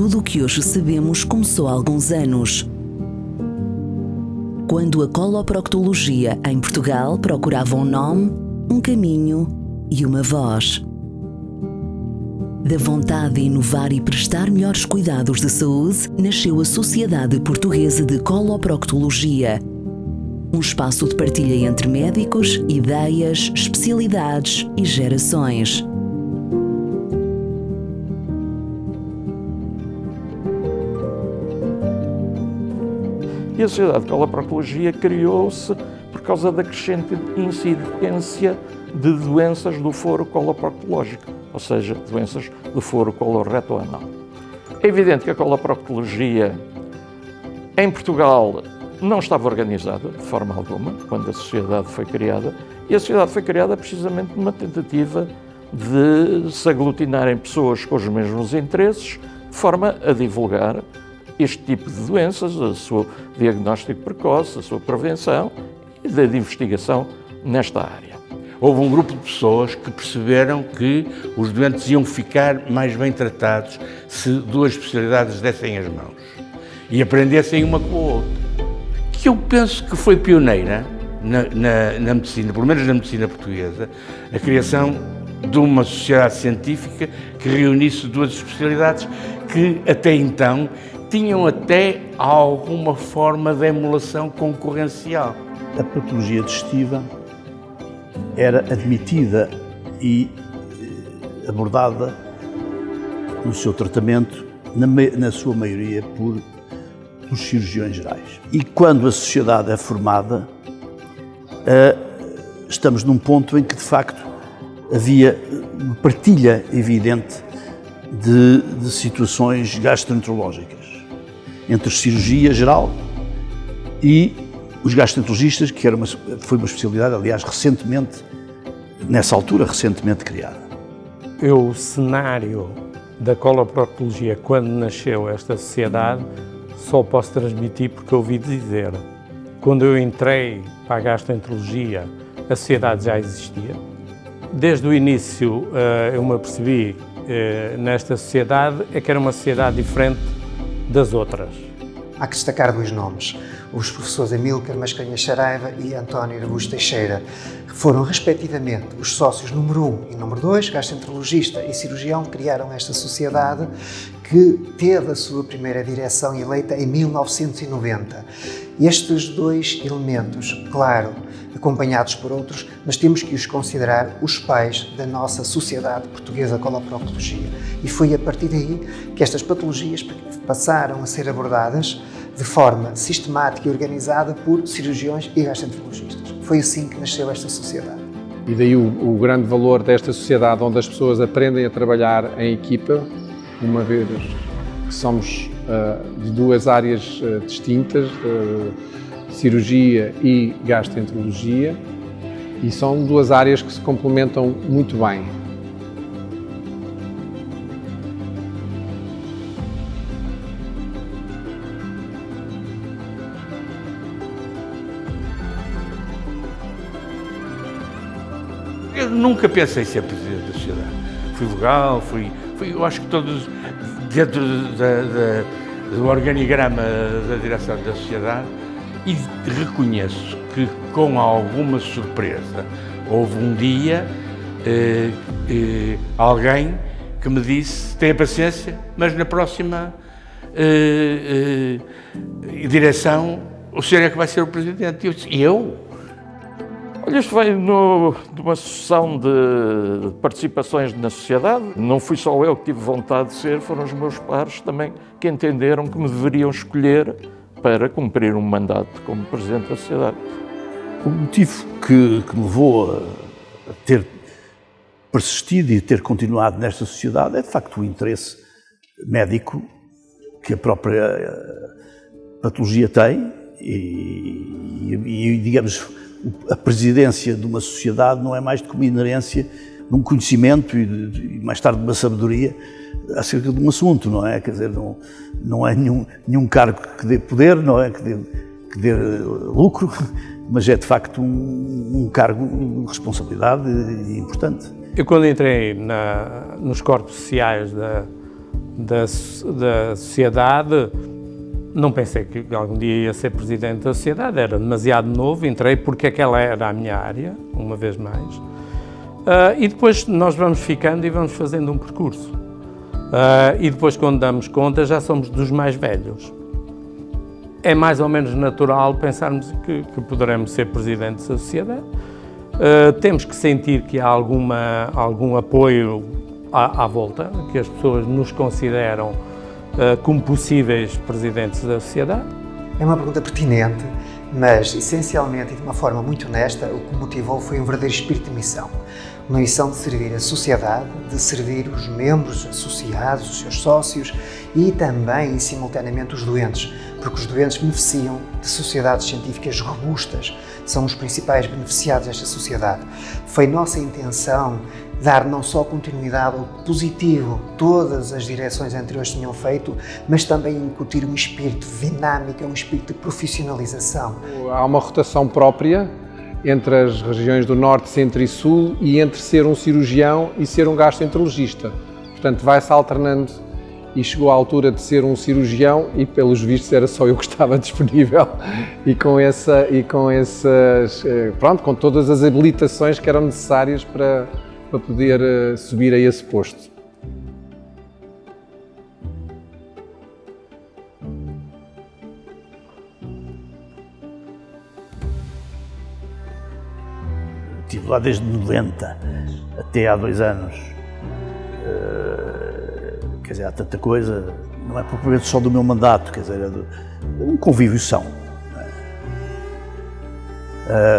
tudo o que hoje sabemos começou há alguns anos, quando a coloproctologia em Portugal procurava um nome, um caminho e uma voz. Da vontade de inovar e prestar melhores cuidados de saúde, nasceu a Sociedade Portuguesa de Coloproctologia, um espaço de partilha entre médicos, ideias, especialidades e gerações. E a Sociedade de Coloproctologia criou-se por causa da crescente incidência de doenças do foro coloproctológico, ou seja, doenças do foro coloreto-anal. É evidente que a coloproctologia em Portugal não estava organizada de forma alguma quando a sociedade foi criada, e a sociedade foi criada precisamente numa tentativa de se aglutinarem pessoas com os mesmos interesses, de forma a divulgar este tipo de doenças, o seu diagnóstico precoce, a sua prevenção e da investigação nesta área. Houve um grupo de pessoas que perceberam que os doentes iam ficar mais bem tratados se duas especialidades dessem as mãos e aprendessem uma com a outra. Que eu penso que foi pioneira na medicina, pelo menos na medicina portuguesa, a criação de uma sociedade científica que reunisse duas especialidades que até então tinham até alguma forma de emulação concorrencial. A patologia digestiva era admitida e abordada no seu tratamento, na sua maioria, pelos cirurgiões gerais. E quando a sociedade é formada, estamos num ponto em que, de facto, havia uma partilha evidente de situações gastroenterológicas entre a cirurgia geral e os gastroenterologistas, que foi uma especialidade, aliás, nessa altura, recentemente criada. O cenário da coloproctologia, quando nasceu esta sociedade, só posso transmitir porque ouvi dizer. Quando eu entrei para a gastroenterologia, a sociedade já existia. Desde o início eu me apercebi nesta sociedade que era uma sociedade diferente das outras. Há que destacar dois nomes, os professores Amílcar Mascarenhas Saraiva e António Araújo Teixeira, que foram, respectivamente, os sócios número 1 e número 2, gastroenterologista e cirurgião, que criaram esta sociedade, que teve a sua primeira direção eleita em 1990. Estes dois elementos, claro, acompanhados por outros, mas temos que os considerar os pais da nossa Sociedade Portuguesa de Coloproctologia. E foi a partir daí que estas patologias passaram a ser abordadas de forma sistemática e organizada por cirurgiões e gastroenterologistas. Foi assim que nasceu esta sociedade. E daí o grande valor desta sociedade, onde as pessoas aprendem a trabalhar em equipa, uma vez que somos de duas áreas distintas, cirurgia e gastroenterologia, e são duas áreas que se complementam muito bem. Eu nunca pensei ser presidente da sociedade. Fui legal, eu acho que todos dentro do organigrama da direção da sociedade, e reconheço que, com alguma surpresa, houve um dia alguém que me disse: tenha paciência, mas na próxima direção o senhor é que vai ser o presidente. E eu disse: e eu? Olha, isto veio de uma sucessão de participações na sociedade. Não fui só eu que tive vontade de ser, foram os meus pares também que entenderam que me deveriam escolher para cumprir um mandato como presidente da sociedade. O motivo que me levou a ter persistido e ter continuado nesta sociedade é, de facto, o interesse médico que a própria patologia tem e digamos, a presidência de uma sociedade não é mais do que uma inerência de um conhecimento e mais tarde de uma sabedoria acerca de um assunto, não é? Quer dizer, não é nenhum cargo que dê poder, não é? Que dê lucro, mas é de facto um cargo de responsabilidade importante. Eu, quando entrei nos corpos sociais da sociedade. Não pensei que algum dia ia ser presidente da sociedade, era demasiado novo, entrei porque aquela era a minha área, uma vez mais. E depois nós vamos ficando e vamos fazendo um percurso. E depois, quando damos conta, já somos dos mais velhos. É mais ou menos natural pensarmos que poderemos ser presidentes da sociedade. Temos que sentir que há algum apoio à volta, que as pessoas nos consideram como possíveis presidentes da sociedade. É uma pergunta pertinente, mas essencialmente e de uma forma muito honesta, o que motivou foi um verdadeiro espírito de missão. Uma missão de servir a sociedade, de servir os membros associados, os seus sócios e também e simultaneamente os doentes, porque os doentes beneficiam de sociedades científicas robustas, são os principais beneficiados desta sociedade. Foi nossa intenção dar não só continuidade ao positivo todas as direções anteriores tinham feito, mas também incutir um espírito dinâmico, um espírito de profissionalização. Há uma rotação própria entre as regiões do Norte, Centro e Sul e entre ser um cirurgião e ser um gastroenterologista. Portanto, vai-se alternando e chegou à altura de ser um cirurgião e, pelos vistos, era só eu que estava disponível e com todas as habilitações que eram necessárias para poder subir a esse posto. Estive lá desde 90 até há 2 anos. Quer dizer, há tanta coisa, não é propriamente só do meu mandato, quer dizer, é um convívio são.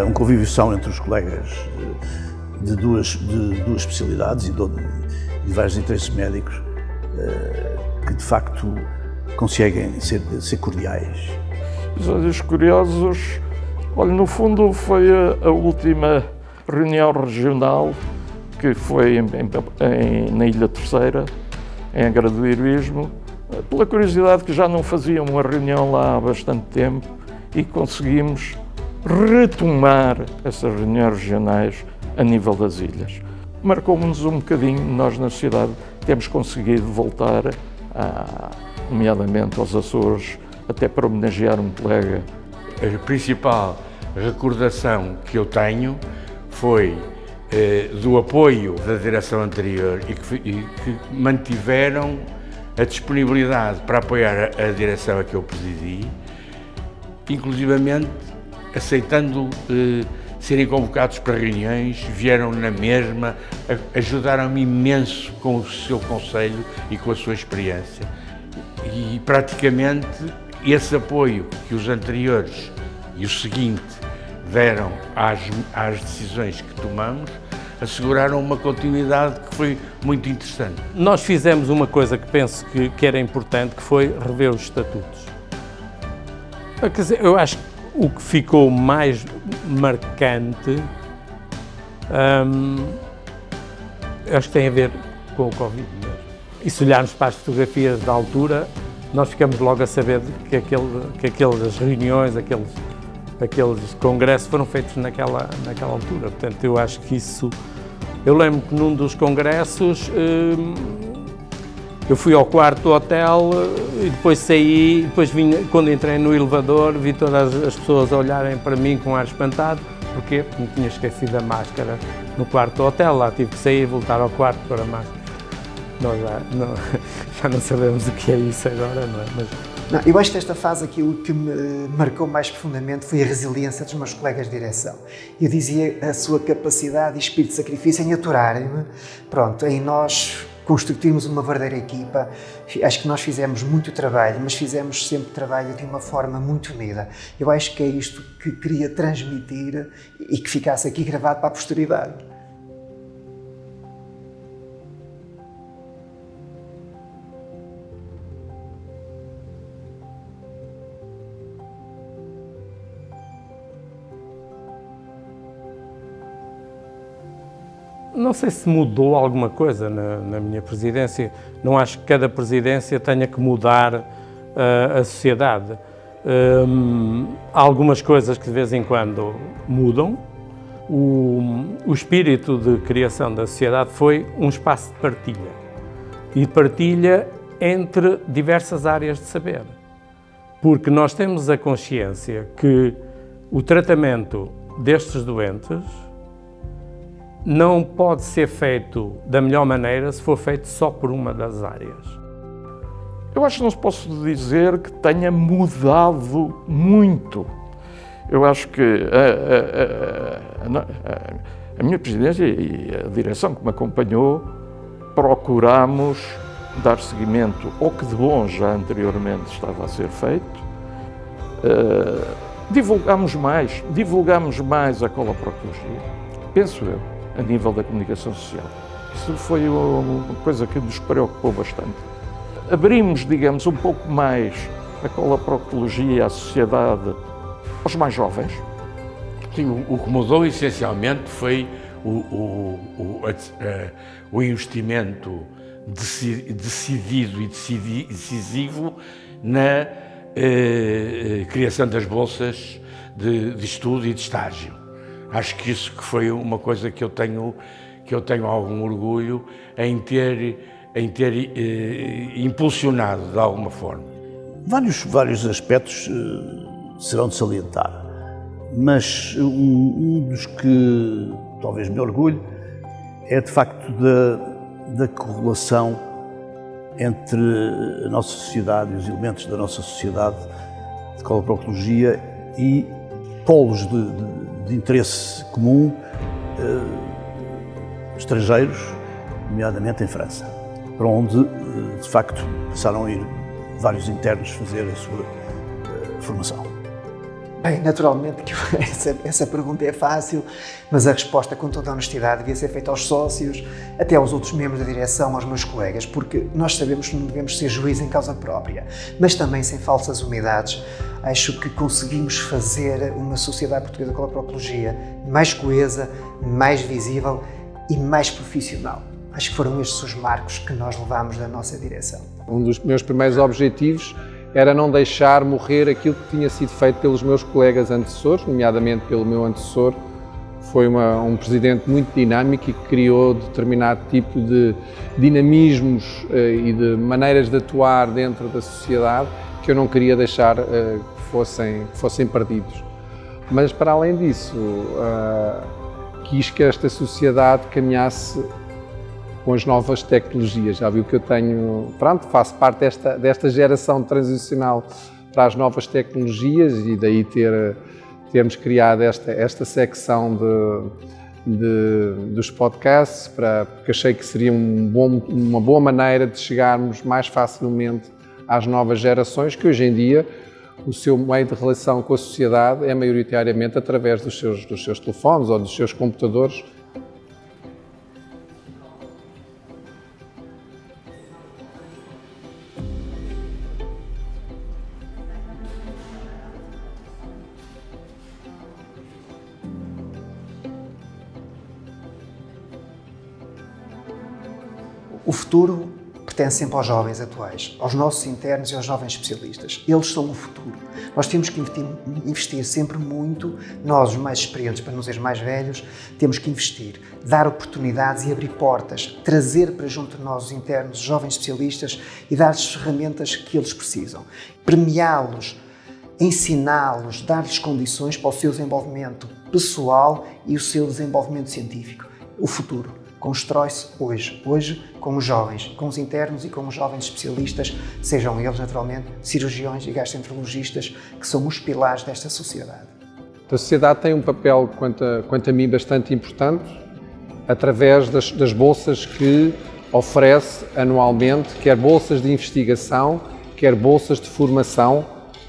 Um convívio são entre os colegas de duas especialidades e de vários interesses médicos que, de facto, conseguem ser cordiais. Episódios curiosos, olha, no fundo foi a última reunião regional que foi na Ilha Terceira, em Angra do Heroísmo, pela curiosidade que já não faziam uma reunião lá há bastante tempo e conseguimos retomar essas reuniões regionais a nível das ilhas. Marcou-nos um bocadinho, nós na sociedade temos conseguido voltar, nomeadamente aos Açores, até para homenagear um colega. A principal recordação que eu tenho foi do apoio da direção anterior e que mantiveram a disponibilidade para apoiar a direção a que eu presidi, inclusivamente aceitando serem convocados para reuniões, vieram na mesma, ajudaram-me imenso com o seu conselho e com a sua experiência. E praticamente esse apoio que os anteriores e o seguinte deram às decisões que tomamos, asseguraram uma continuidade que foi muito interessante. Nós fizemos uma coisa que penso que era importante, que foi rever os estatutos. Quer dizer, eu acho que o que ficou mais marcante, acho que tem a ver com o Covid mesmo. E se olharmos para as fotografias da altura, nós ficamos logo a saber que aquelas reuniões, aqueles congressos foram feitos naquela altura. Portanto, eu acho que isso... Eu lembro que num dos congressos eu fui ao quarto do hotel e depois saí, depois quando entrei no elevador, vi todas as pessoas a olharem para mim com ar espantado. Porquê? Porque me tinha esquecido a máscara no quarto do hotel, lá tive que sair e voltar ao quarto para a máscara. Nós já não sabemos o que é isso agora, não é? Não, eu acho que nesta fase aquilo que me marcou mais profundamente foi a resiliência dos meus colegas de direção. Eu dizia a sua capacidade e espírito de sacrifício em aturarem-me, pronto, em nós construirmos uma verdadeira equipa. Acho que nós fizemos muito trabalho, mas fizemos sempre trabalho de uma forma muito unida. Eu acho que é isto que queria transmitir e que ficasse aqui gravado para a posteridade. Não sei se mudou alguma coisa na minha presidência. Não acho que cada presidência tenha que mudar a sociedade. Há algumas coisas que de vez em quando mudam. O espírito de criação da sociedade foi um espaço de partilha. E de partilha entre diversas áreas de saber. Porque nós temos a consciência que o tratamento destes doentes não pode ser feito da melhor maneira se for feito só por uma das áreas. Eu acho que não se posso dizer que tenha mudado muito. Eu acho que a minha presidência e a direção que me acompanhou procuramos dar seguimento ao que de bom já anteriormente estava a ser feito. Divulgamos mais a coloproctologia, penso eu, a nível da comunicação social. Isso foi uma coisa que nos preocupou bastante. Abrimos, digamos, um pouco mais a coloproctologia à sociedade, aos mais jovens. Sim, o que mudou essencialmente foi o investimento decidido e decisivo na criação das bolsas de estudo e de estágio. Acho que isso que foi uma coisa que eu tenho algum orgulho em ter impulsionado de alguma forma. Vários aspectos serão de salientar, mas um dos que talvez me orgulhe é de facto da correlação entre a nossa sociedade e os elementos da nossa sociedade de coloproctologia e polos de interesse comum estrangeiros, nomeadamente em França, para onde de facto passaram a ir vários internos fazer a sua formação. Bem, naturalmente que essa pergunta é fácil, mas a resposta, com toda a honestidade, devia ser feita aos sócios, até aos outros membros da direção, aos meus colegas, porque nós sabemos que não devemos ser juízes em causa própria, mas também sem falsas umidades. Acho que conseguimos fazer uma sociedade portuguesa de coloproctologia mais coesa, mais visível e mais profissional. Acho que foram estes os marcos que nós levámos da nossa direção. Um dos meus primeiros objetivos era não deixar morrer aquilo que tinha sido feito pelos meus colegas antecessores, nomeadamente pelo meu antecessor. Foi um presidente muito dinâmico e que criou determinado tipo de dinamismos e de maneiras de atuar dentro da sociedade que eu não queria deixar que fossem perdidos. Mas, para além disso, quis que esta sociedade caminhasse com as novas tecnologias. Já viu que eu tenho, faço parte desta geração transicional para as novas tecnologias e daí termos criado esta secção dos podcasts, porque achei que seria uma boa maneira de chegarmos mais facilmente às novas gerações, que hoje em dia o seu meio de relação com a sociedade é maioritariamente através dos seus telefones ou dos seus computadores. O futuro pertence sempre aos jovens atuais, aos nossos internos e aos jovens especialistas. Eles são o futuro. Nós temos que investir sempre muito, nós, os mais experientes, para não ser mais velhos, temos que investir, dar oportunidades e abrir portas, trazer para junto de nós os internos, os jovens especialistas e dar-lhes ferramentas que eles precisam. Premiá-los, ensiná-los, dar-lhes condições para o seu desenvolvimento pessoal e o seu desenvolvimento científico. O futuro constrói-se hoje com os jovens, com os internos e com os jovens especialistas, sejam eles naturalmente cirurgiões e gastroenterologistas, que são os pilares desta sociedade. A sociedade tem um papel, quanto a mim, bastante importante, através das bolsas que oferece anualmente, quer bolsas de investigação, quer bolsas de formação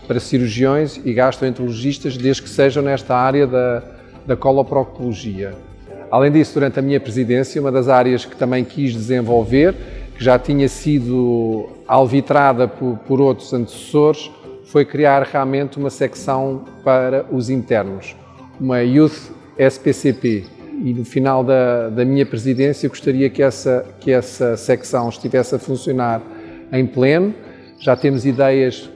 para cirurgiões e gastroenterologistas, desde que sejam nesta área da coloproctologia. Além disso, durante a minha presidência, uma das áreas que também quis desenvolver, que já tinha sido alvitrada por outros antecessores, foi criar realmente uma secção para os internos, uma Youth SPCP. E no final da minha presidência, gostaria que essa secção estivesse a funcionar em pleno. Já temos ideias,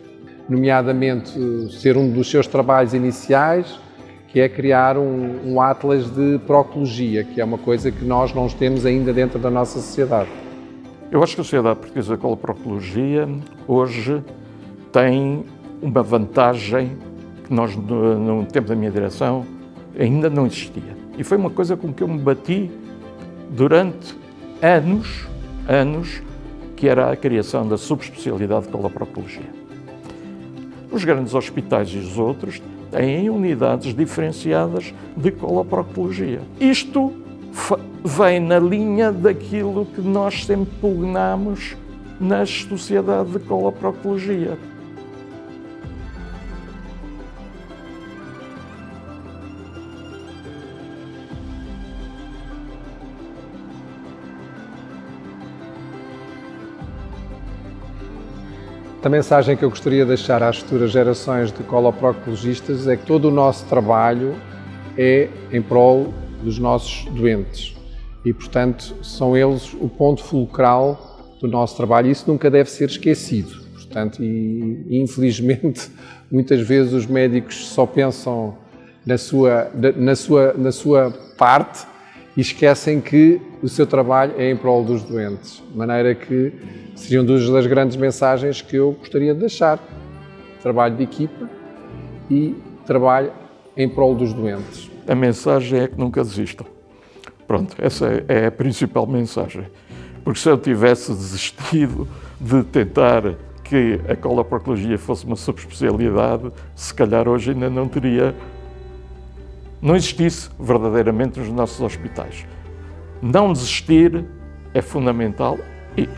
nomeadamente ser um dos seus trabalhos iniciais, que é criar um atlas de proctologia, que é uma coisa que nós não temos ainda dentro da nossa sociedade. Eu acho que a Sociedade Portuguesa de Coloproctologia hoje tem uma vantagem que nós, no tempo da minha direção, ainda não existia. E foi uma coisa com que eu me bati durante anos, que era a criação da subespecialidade de coloproctologia. Os grandes hospitais e os outros têm unidades diferenciadas de coloproctologia. Isto vem na linha daquilo que nós sempre pugnamos nas sociedades de coloproctologia. A mensagem que eu gostaria de deixar às futuras gerações de coloproctologistas é que todo o nosso trabalho é em prol dos nossos doentes e, portanto, são eles o ponto fulcral do nosso trabalho. Isso nunca deve ser esquecido. Portanto, e infelizmente, muitas vezes os médicos só pensam na sua parte e esquecem que o seu trabalho é em prol dos doentes. De maneira que seriam duas das grandes mensagens que eu gostaria de deixar. Trabalho de equipa e trabalho em prol dos doentes. A mensagem é que nunca desistam. Pronto, essa é a principal mensagem. Porque se eu tivesse desistido de tentar que a coloproctologia fosse uma subespecialidade, se calhar hoje ainda não existisse verdadeiramente nos nossos hospitais. Não desistir é fundamental e,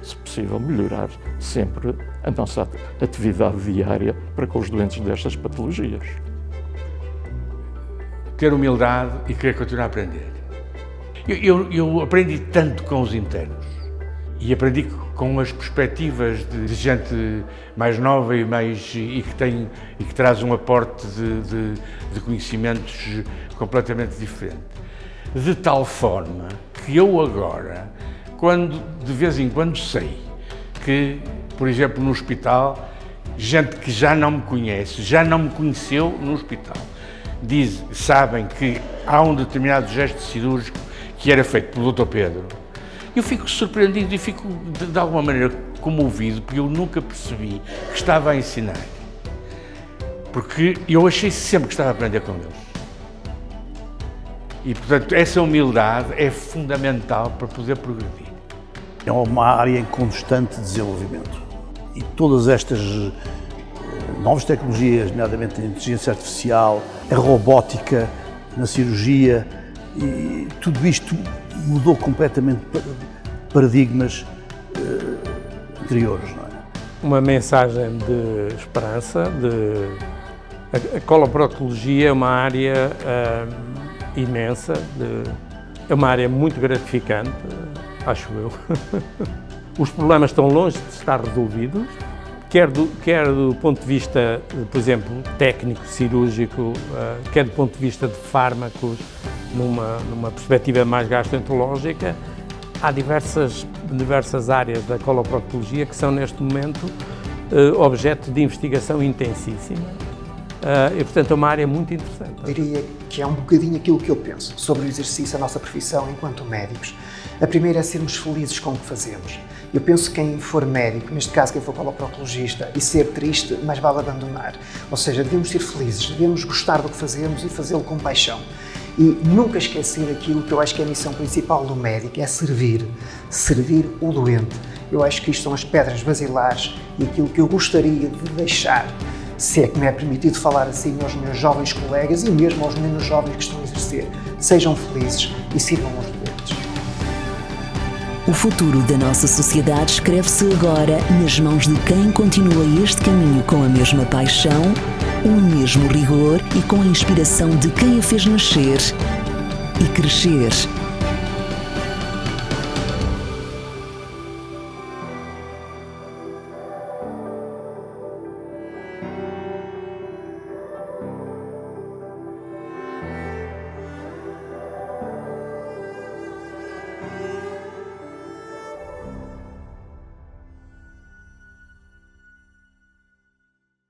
se possível, melhorar sempre a nossa atividade diária para com os doentes destas patologias. Ter humildade e querer continuar a aprender. Eu aprendi tanto com os internos e aprendi com as perspectivas de gente mais nova e que traz um aporte de conhecimentos completamente diferente. De tal forma que eu agora, de vez em quando sei que, por exemplo, no hospital, gente que já não me conhece, já não me conheceu no hospital, sabem que há um determinado gesto cirúrgico que era feito pelo Dr. Pedro. Eu fico surpreendido e fico, de alguma maneira, comovido, porque eu nunca percebi que estava a ensinar. Porque eu achei sempre que estava a aprender com eles. E, portanto, essa humildade é fundamental para poder progredir. É uma área em constante desenvolvimento. E todas estas novas tecnologias, nomeadamente a inteligência artificial, a robótica na cirurgia, e tudo isto mudou completamente paradigmas anteriores, não é? Uma mensagem de esperança, a coloproctologia é uma área imensa, é uma área muito gratificante, acho eu. Os problemas estão longe de estar resolvidos, quer do ponto de vista, por exemplo, técnico, cirúrgico, quer do ponto de vista de fármacos, numa perspectiva mais gastroenterológica. Há diversas áreas da coloproctologia que são, neste momento, objeto de investigação intensíssima. E, portanto, é uma área muito interessante. Eu diria que é um bocadinho aquilo que eu penso sobre o exercício, a nossa profissão enquanto médicos. A primeira é sermos felizes com o que fazemos. Eu penso que quem for médico, neste caso quem for coloproctologista, e ser triste, mais vale abandonar. Ou seja, devemos ser felizes, devemos gostar do que fazemos e fazê-lo com paixão. E nunca esquecer aquilo que eu acho que é a missão principal do médico, é servir o doente. Eu acho que isto são as pedras basilares e aquilo que eu gostaria de deixar, se é que me é permitido falar assim, aos meus jovens colegas e mesmo aos menos jovens que estão a exercer. Sejam felizes e sirvam aos doentes. O futuro da nossa sociedade escreve-se agora nas mãos de quem continua este caminho com a mesma paixão, o mesmo rigor e com a inspiração de quem a fez nascer e crescer.